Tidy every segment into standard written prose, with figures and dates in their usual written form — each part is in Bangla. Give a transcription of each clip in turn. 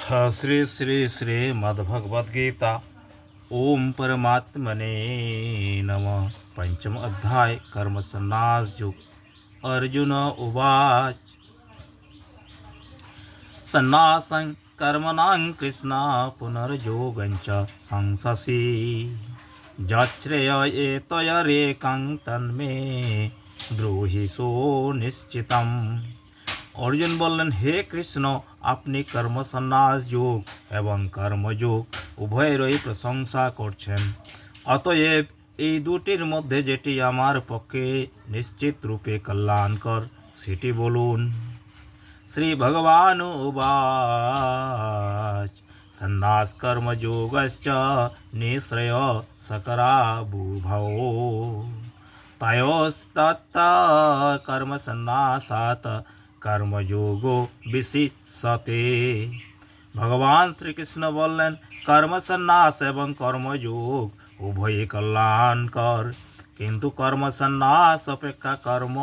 श्री श्री श्रीमद्भगवद्गीता ओम परमात्मने नमः। पंचम अध्याय कर्म संन्यास योग। अर्जुन उवाच संन्यासं कर्मणां कृष्ण पुनर्योगञ्च संससि यच्छ्रेययेतयरेकं तन्मे ब्रूहि सुनिश्चितम्। अर्जुन बोलें, हे कृष्ण, अपनी कर्म संन्यास योग एवं कर्मयोग उभयेरই प्रशंसा করছেন। অতএব এই দুটির মধ্যে যেটি আমার পক্ষে নিশ্চিত রূপে কল্যাণকর সেটি বলুন। শ্রী ভগবান উবাচ संन्यास कर्मयोगश्च निःश्रेय सकराबुभौ तयोस्तत् कर्मसन्न्यासात् कर्मयोगो विशिष्यते। भगवान श्री कृष्ण बोलें, कर्म संन्यास एवं कर्मयोग उभय कल्याणकर, किंतु कर्म संन्यास अपेक्षा कर्म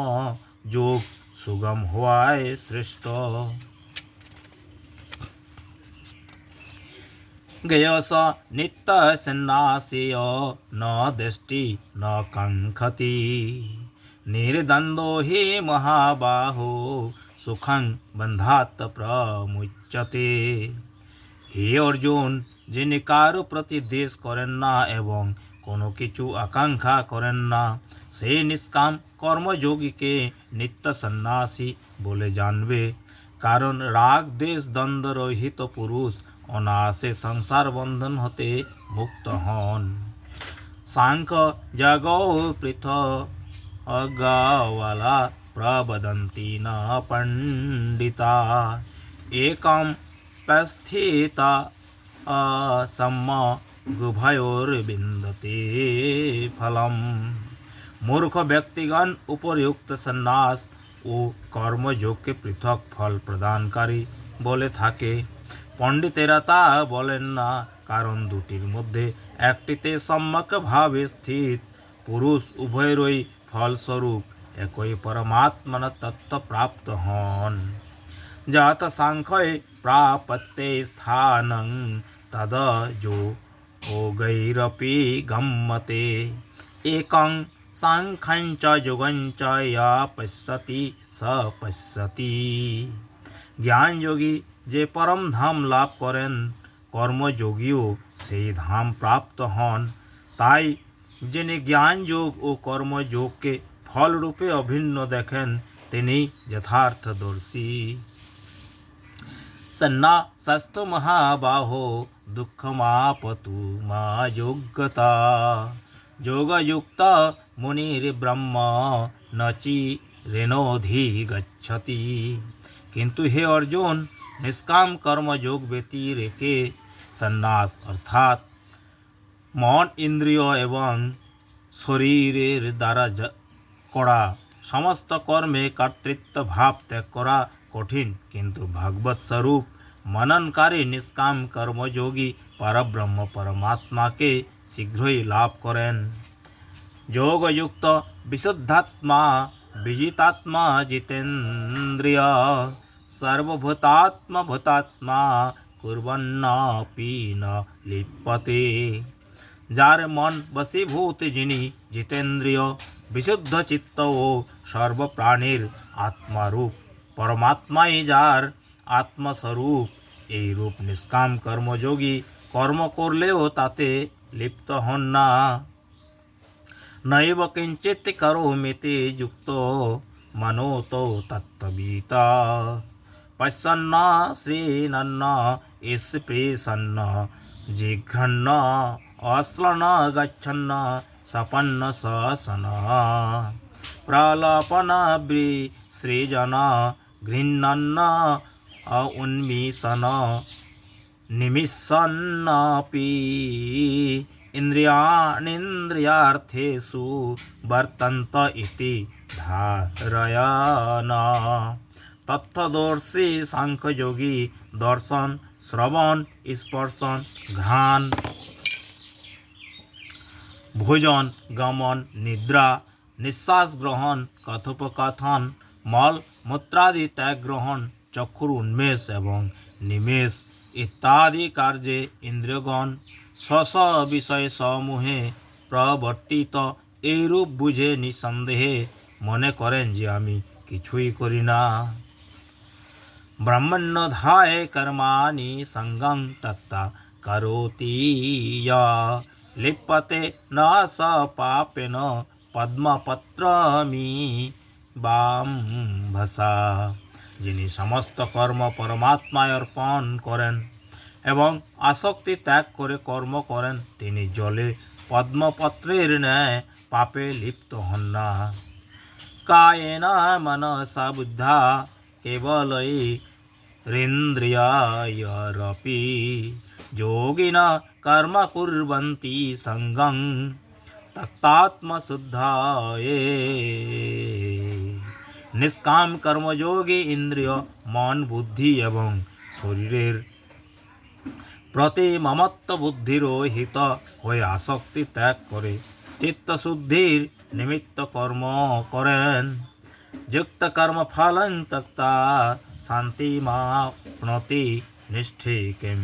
योग सुगम हुआए श्रेष्ठ। गयस नित्य सन्यासीय न दृष्टि न कांक्षति निर्द्वंद्वो हि महाबाहो सुखं बंधात् प्रमुच्यते। হে অর্জুন, যিনি কারো প্রতি দ্বেষ করেন না এবং কোনো কিছু আকাঙ্ক্ষা করেন না, সেই নিষ্কাম কর্মযোগীকে নিত্য সন্ন্যাসী বলে জানবে। কারণ রাগ দেশ দ্বন্দ্ব রহিত পুরুষ অনায়াসে সংসার বন্ধন হতে মুক্ত হন। সাংখ্য জগৌ পৃথক अज्ञावाला प्रवदन्ति न पंडिता एकं पस्थिता सम्यगुभयोर्विन्दते फलम। मूर्ख व्यक्तिगण उपर्युक्त संन्यास ও কর্মযোগকে পৃথক ফল প্রদানকারী বলে থাকে। পণ্ডিতেরা তা বলেন না, কারণ দুটির মধ্যে একটিতে সম্যকভাবে স্থিত পুরুষ উভয়েরই ফলস্বরূপ একই পরমাত্মন তত্ত্ব প্রাপ্ত হন। যত সাংখ্যে প্রাপত্যে স্থানং তদ যোগৈরপি গম্যতে একং সাংখ্যং চ যোগং চ ইয়া পশ্যতি স পশ্যতি। জ্ঞান যোগী যে পরম ধাম লাভ করেন, কর্মযোগীও সেই ধাম প্রাপ্ত হন। তাই যিনি জ্ঞান যোগ ও কর্মযোগকে ফলরূপে অভিন্ন দেখেন, তিনি যথার্থদর্শী। সন্ন্যাসস্তু মহাবাহো দুঃখমাপতু মা যোগ্যতা যোগযুক্ত মুনির্ব্রহ্ম নচিরেণোধিগচ্ছতি। কিন্তু হে অর্জুন, নিষ্কাম কর্মযোগ ব্যতি রেখে সন্ন্যাস অর্থাৎ মন ইন্দ্রিয় এবং শরীরের দ্বারা করা সমস্ত কর্মে কর্তৃত্ব ভাব ত্যাগ করা কঠিন, কিন্তু ভাগবত স্বরূপ মননকারী নিষ্কাম কর্মযোগী পরব্রহ্ম পরমাত্মাকে শীঘ্রই লাভ করেন। যোগযুক্ত বিশুদ্ধাত্মা বিজিতাত্মা জিতেন্দ্রিয় সর্বভূতাত্মা ভূতাত্মা কুর্বন্নাপি ন লিপ্যতে। যার মন বশীভূত, যিনি জিতেন্দ্রিয়, বিশুদ্ধ চিত্ত ও সর্বপ্রাণীর আত্মারূপ, পরমাত্মাই যার আত্মস্বরূপ, এই রূপ নিষ্কাম কর্মযোগী কর্ম করলেও তাতে লিপ্ত হন না। নৈব কিঞ্চিৎ করোমিতি যুক্তো মনোতো তত্ত্ববিতা পশ্যন্ন শ্রীণন্ন স্পৃশন্ন জিঘ্রন্ন অশ্লন গচ্ছন্ন সপন্ন সসন প্রলাপন সৃজন গৃহ্ণন্ন উন্মিষন নিমিষন্নপি ইন্দ্রিয়াণীন্দ্রিয়াर्थेषु वर्तन्त इति धारयन्। तत्त्वदर्शी सांख्ययोगी दर्शन, श्रवण, स्पर्शन, घ्राण, भोजन, गमन, निद्रा, निश्वास ग्रहण, कथोपकथन, मल मूत्रादि त्याग ग्रहण, चक्षुर उन्मेष एवं निमेष ইত্যাদি কার্যে ইন্দ্রিয়গণ স্ব স্ব বিষয় সমূহে প্রবর্তিত, এইরূপ বুঝে নিঃসন্দেহে মনে করেন যে আমি কিছুই করি না। ব্রহ্মণ্যধায় কর্মাণি সঙ্গং তত্তা করোতি ইয়া লিপ্যতে ন স পাপেন পদ্মপত্রমি বাম্ভসা। যিনি সমস্ত কর্ম পরমাত্মায় অর্পণ করেন এবং আসক্তি ত্যাগ করে কর্ম করেন, তিনি জলে পদ্মপত্রের ন্যায় পাপে লিপ্ত হন না। কায়েন মনসা বুদ্ধা কেবলৈরিন্দ্রিয়ায়রপি যোগিনা কর্ম কুর্বন্তি সঙ্গং তত্তাত্মশুদ্ধায়ে। নিষ্কাম কর্মযোগী ইন্দ্রিয়, মন, বুদ্ধি এবং শরীরের প্রতি মমত্ব বুদ্ধির হিত হয়ে আসক্তি ত্যাগ করে চিত্তশুদ্ধির নিমিত্ত কর্ম করেন। যুক্ত কর্ম ফলং তক্তা শান্তিমাপ্নোতি নিষ্ঠিকিম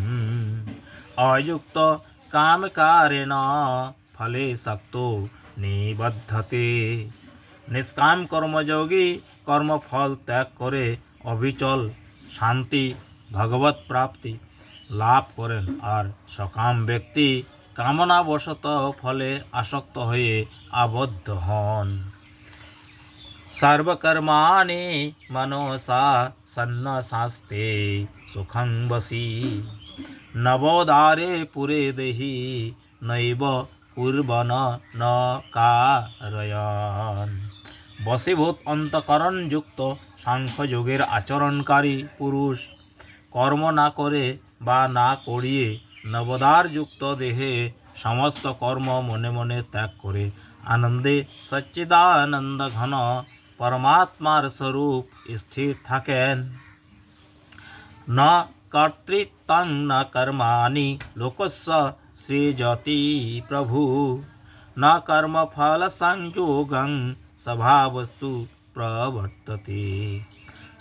অযুক্ত কামকারেণ ফলে শক্তো নিবদ্ধতে। নিষ্কাম কর্মযোগী কর্মফল ত্যাগ করে অবিচল শান্তি ভগবত প্রাপ্তি লাভ করেন, আর সকাম ব্যক্তি কামনাবশত ফলে আসক্ত হয়ে আবদ্ধ হন। সর্বকর্মাণি মনসা সন্ন্যাসাস্তে সুখং বসি নবোদারে পুরে দেহি নৈব কুর্বন ন কারয়ন। বশীভূত অন্তঃকরণ যুক্ত সাংখ্যযোগের আচরণকারী পুরুষ কর্ম না করে বা না করিয়ে নবদার যুক্ত দেহে সমস্ত কর্ম মনে মনে ত্যাগ করে আনন্দে সচ্চিদানন্দ ঘন পরমাত্মার স্বরূপ স্থির থাকেন। ন কর্তৃত্বং ন কর্মাণি লোকস্য সৃজতি প্রভু ন কর্মফল সংযোগং স্বভাবস্তু প্রবর্ততে।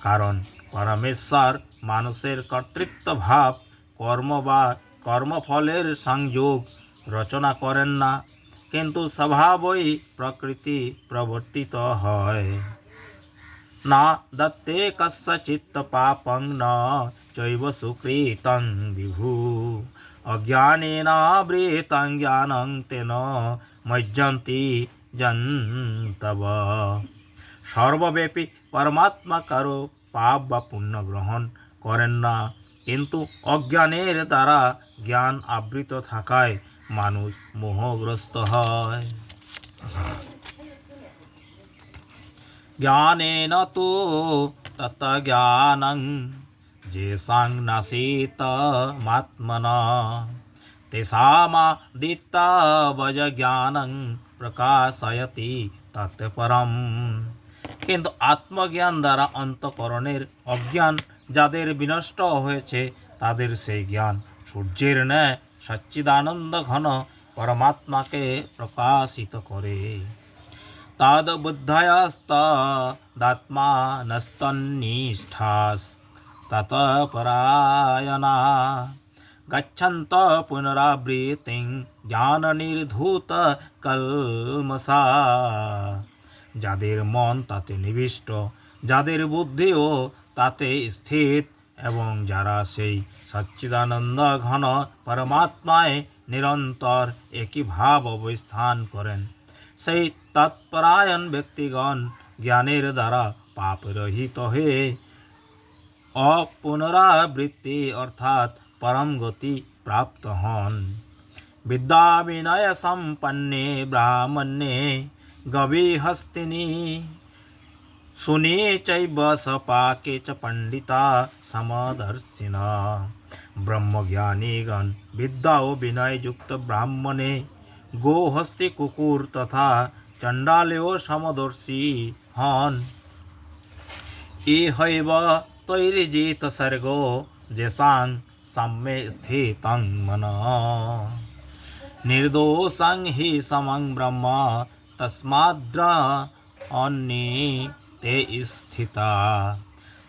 কারণ পরমেশ্বর মানুষের কর্তৃত্ব ভাব কর্ম বা কর্মফলের সংযোগ রচনা করেন না, কিন্তু স্বভাবই প্রকৃতি প্রবর্তিত হয়। না দত্তে কস্যচিৎ পাপং ন চৈব সুকৃতং বিভু অজ্ঞানেনাবৃতং জ্ঞানং তেন মজ্জন্তি জন্তব। সর্বব্যাপী পরমাত্মা কারো পাপ বা পুণ্য গ্রহণ করেন না, কিন্তু অজ্ঞানের দ্বারা জ্ঞান আবৃত থাকায় মানুষ মোহগ্রস্ত হয়। জ্ঞানেন তো তত্জ্ঞানং যেষাং নাসিতমাত্মনা তেষামাদিত্যবজ জ্ঞানং প্রকাশয়তি তৎপরম। কিন্তু আত্মজ্ঞান দ্বারা অন্তঃকরণের অজ্ঞান যাদের বিনষ্ট হয়েছে, তাদের সেই জ্ঞান সূর্যের ন্যায় সচ্চিদানন্দ ঘন পরমাত্মাকে প্রকাশিত করে। তদ বুদ্ধয়স্তদাত্মানস্তন্নিষ্ঠাস্তৎপরায়ণা গচ্ছন্ত পুনরাবৃত্তিং জ্ঞান নির্ধূত কলমসা। যাদের মন তাতে নিবিষ্ট, যাদের বুদ্ধিও তাতে স্থিত এবং যারা সেই সচ্চিদানন্দ ঘন পরমাত্মায় নিরন্তর একই ভাব অবস্থান করেন, সেই তৎপরায়ণ ব্যক্তিগণ জ্ঞানের দ্বারা পাপরহিত হয়ে অপুনরাবৃত্তি অর্থাৎ পরম গতি প্রাপ্ত হন। বিদ্যা বিনয় সম্পন্নে ব্রাহ্মণ্যে গভীহস্তিনি শুনে চৈব সপাকে চ পণ্ডিতা সমদর্শিনা। ব্রহ্মজ্ঞানীগণ বিদ্যা ও বিনয় যুক্ত ব্রাহ্মণে, গোহস্তি কুকুর তথা চণ্ডালেও সমদর্শী হন। ইহৈব তৈর্জিত সর্গো যেষাং সাম্যে স্থিতং মনঃ নির্দোষং হি সমং ব্রহ্ম তস্মাদ্ব্রহ্মণি তে স্থিতা।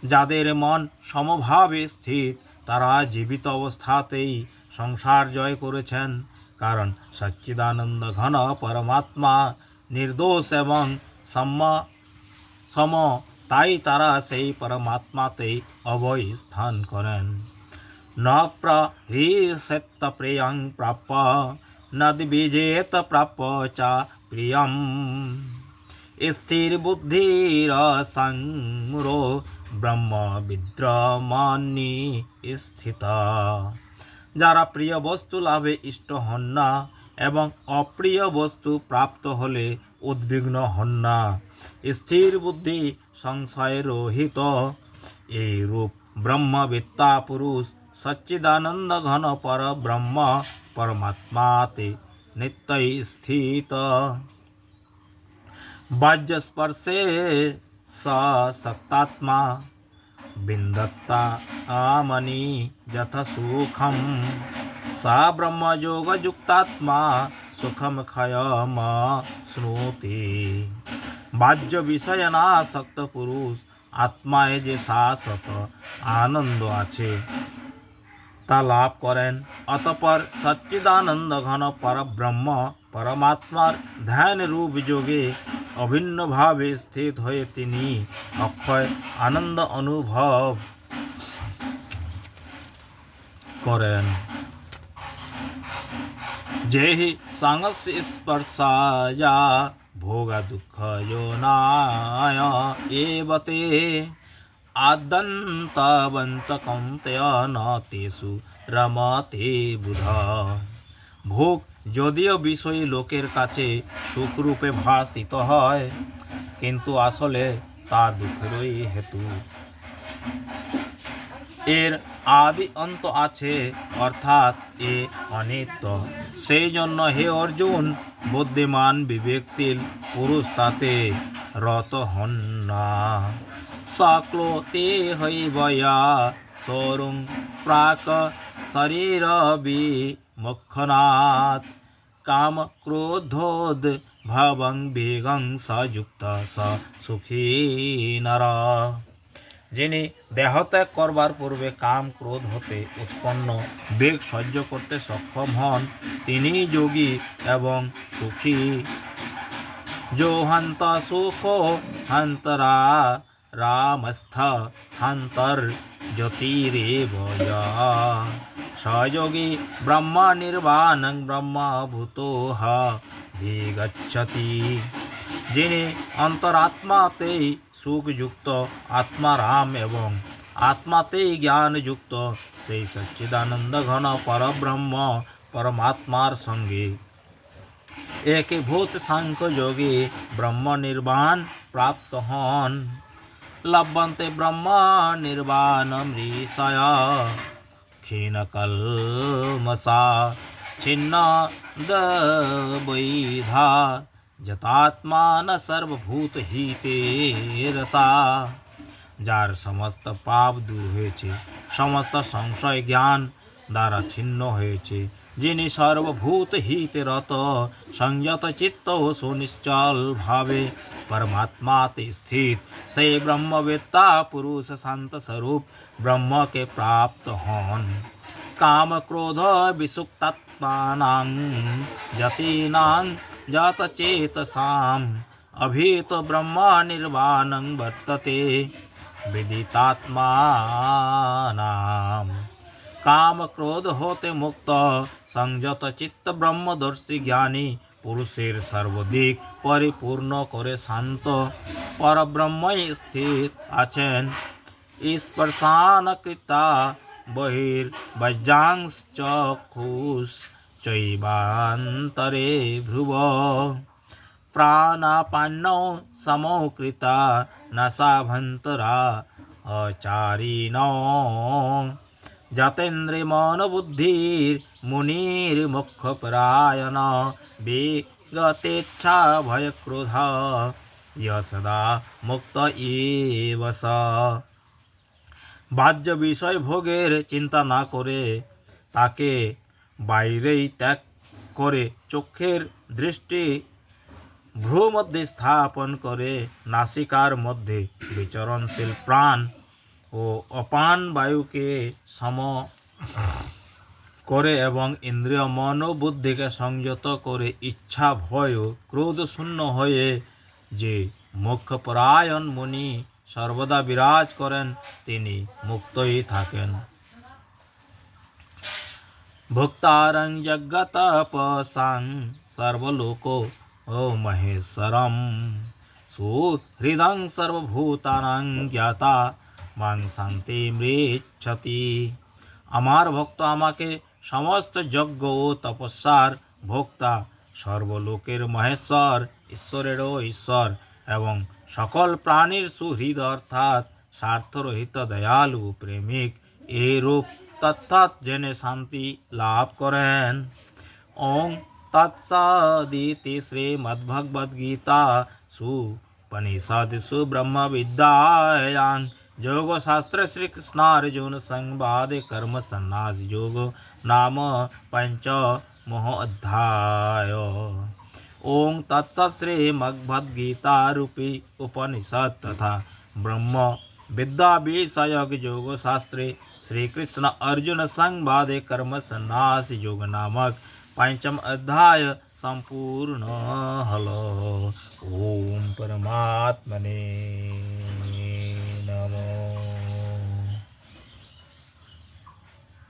যাদের মন সমভাবে স্থিত, তারা জীবিত অবস্থাতেই সংসার জয় করেছেন, কারণ সচ্চিদানন্দ ঘন পরমাত্মা নির্দোষ এবং সম, তাই তারা সেই পরমাত্মাতেই অবস্থান করেন। ন প্রহৃষ্যেত প্রিয়ং প্রাপ্য নদ্বিজেত প্রাপ্য চ প্রিয়ম স্থির বুদ্ধির সংমূঢ়ো ব্রহ্ম বিদ্রমণি স্থিত। যারা প্রিয় বস্তু লাভে ইষ্ট হন না এবং অপ্রিয় বস্তু প্রাপ্ত হলে উদ্বিগ্ন হন না, স্থির বুদ্ধি সংশয় রহিত, এই রূপ ব্রহ্মবেত্তা পুরুষ সচ্চিদানন্দ ঘন পর ব্রহ্ম পরমাত্মাতে নিত্যই স্থিত। বাহ্যস্পর্শে সক্তাত্মা বিন্দত্তা আমনি যথ সুখম सा ब्रह्मयोगयुक्तात्मा सुखम क्षयम श्नोति। বাহ্য বিষয়নাসক্ত পুরুষ আত্মায় যে শাশ্বত আনন্দ আছে তা লাভ করেন। অতঃপর সচ্চিদানন্দ ঘন পরব্রহ্ম পরমাত্মার ধ্যান রূপ যোগে অভিন্নভাবে স্থিত হয়ে তিনি অক্ষয় আনন্দ অনুভব করেন। যেহি সাংস্য স্পর্শায়া ভোগ দুঃখ যোনায় এবতে আদ্যন্তবন্ত কৌন্তেয় ন তেষু রমতে বুধ। ভোগ যদিও বিষয়ী লোকের কাছে সুখরূপে ভাসিত হয়, কিন্তু আসলে তা দুঃখেরই হেতু। এর আদি অন্ত আছে, অর্থাৎ এ অনিত্য। সেই জন্য হে অর্জুন, বুদ্ধিমান বিবেকশীল পুরুষ তাতে রত হন না। সকলোতে হৈবয়া সরুং প্রাক শরীর বিমুক্ষনাৎ কাম ক্রোধোদ ভবং বেগং সযুক্ত স সুখী নর। যিনি দেহত্যাগ করবার পূর্বে কাম ক্রোধ হতে উৎপন্ন বেগ সহ্য করতে সক্ষম হন, তিনি যোগী এবং সুখী। যো হন্ত সুখো হন্তরা রামস্থ হন্তর জ্যোতিরেব সযোগী ব্রহ্ম নির্বাণং ব্রহ্মভূতোহ ধিগচ্ছতি। যিনি অন্তরাত্মাতেই সুখযুক্ত, আত্মারাম এবং আত্মাতেই জ্ঞানযুক্ত, সেই সচ্চিদানন্দ ঘন পরব্রহ্ম পরমাত্মার সঙ্গে একীভূত সাংখ্য যোগে ব্রহ্ম নির্বাণ প্রাপ্ত হন। লভ্যন্তে ব্রহ্ম নির্বাণম ঋষয় ক্ষীণকল্মষা ছিন্ন দ্বৈধা যতাত্মান সর্বভূত হিতে রতা। যার সমস্ত পাপ দূর হয়েছে, সমস্ত সংশয় জ্ঞান দ্বারা ছিন্ন হয়েছে, যিনি সর্বভূত হিতে রত, সংযত চিত্ত ও সুনিশ্চল ভাবে परमात्माते स्थित, সেই ব্রহ্মবেত্তা পুরুষ শান্ত স্বরূপ ব্রহ্মকে প্রাপ্ত হন। কাম ক্রোধ বিসুক্তাত্মানাং যতীনাং যত চেতসাম অভীত ব্রহ্ম নির্বাণং বর্ততে বিদিতাত্মানাম। काम क्रोध होते मुक्त संযত চিত্ত ব্রহ্মদর্শী জ্ঞানী পুরুষের সর্বদিক পরিপূর্ণ করে শান্ত পরব্রহ্মই স্থিত আছেন। স্পর্শানকৃতা বহির্বজ্রাংশ্চক্ষুষ চৈবান্তরে ভ্রুব প্রাণাপানৌ সমৌ কৃতা নশাভন্তরা আচারিণো যতেন্দ্রে মন বুদ্ধির মুনির মোক্ষপরায়ণ বিগতেচ্ছা ভয় ক্রোধ সদা মুক্ত এব স। বাহ্য বিষয় ভোগের চিন্তা না করে তাকে বাইরেই ত্যাগ করে চক্ষের দৃষ্টি ভ্রু মধ্যে স্থাপন করে নাসিকার মধ্যে বিচরণশীল প্রাণ ও অপান বায়ুকে সম করে এবং ইন্দ্রিয় মন ও বুদ্ধিকে সংযত করে ইচ্ছা ভয় ও ক্রোধ শূন্য হয়ে যে মোক্ষপরায়ণ মুনি সর্বদা বিরাজ করেন তিনি মুক্তই থাকেন। ভোক্তারং জগতপসাং সর্বলোকো ও মহেশ্বরম সুহৃদং সর্বভূতানাং জ্ঞাতা মাং শান্তি মৃচ্ছতি। আমার ভক্ত আমাকে সমস্ত যজ্ঞ ও তপস্যার ভোক্তা, সর্বলোকের মহেশ্বর, ঈশ্বরেরও ঈশ্বর এবং সকল প্রাণীর সুহৃদ অর্থাৎ স্বার্থরহিত দয়ালু প্রেমিক এই রূপ তৎক্ষাৎ জেনে শান্তি লাভ করেন। ওং তৎসদিতি শ্রীমদ্ভগবদ্গীতা সুপনিষদসু ব্রহ্মবিদ্যায়াং योगशास्त्र श्री कृष्णार्जुन संवाद कर्म संन्यास योग नाम पंचमो अध्याय। ओं तत्सत् श्रीमद्भगवद्गीता रूपी उपनिषद तथा ब्रह्म विद्या विषयक योग शास्त्रे श्री कृष्ण अर्जुन संवाद कर्म संन्यास योग नामक पंचम अध्याय संपूर्ण हलो। ओम परमात्मने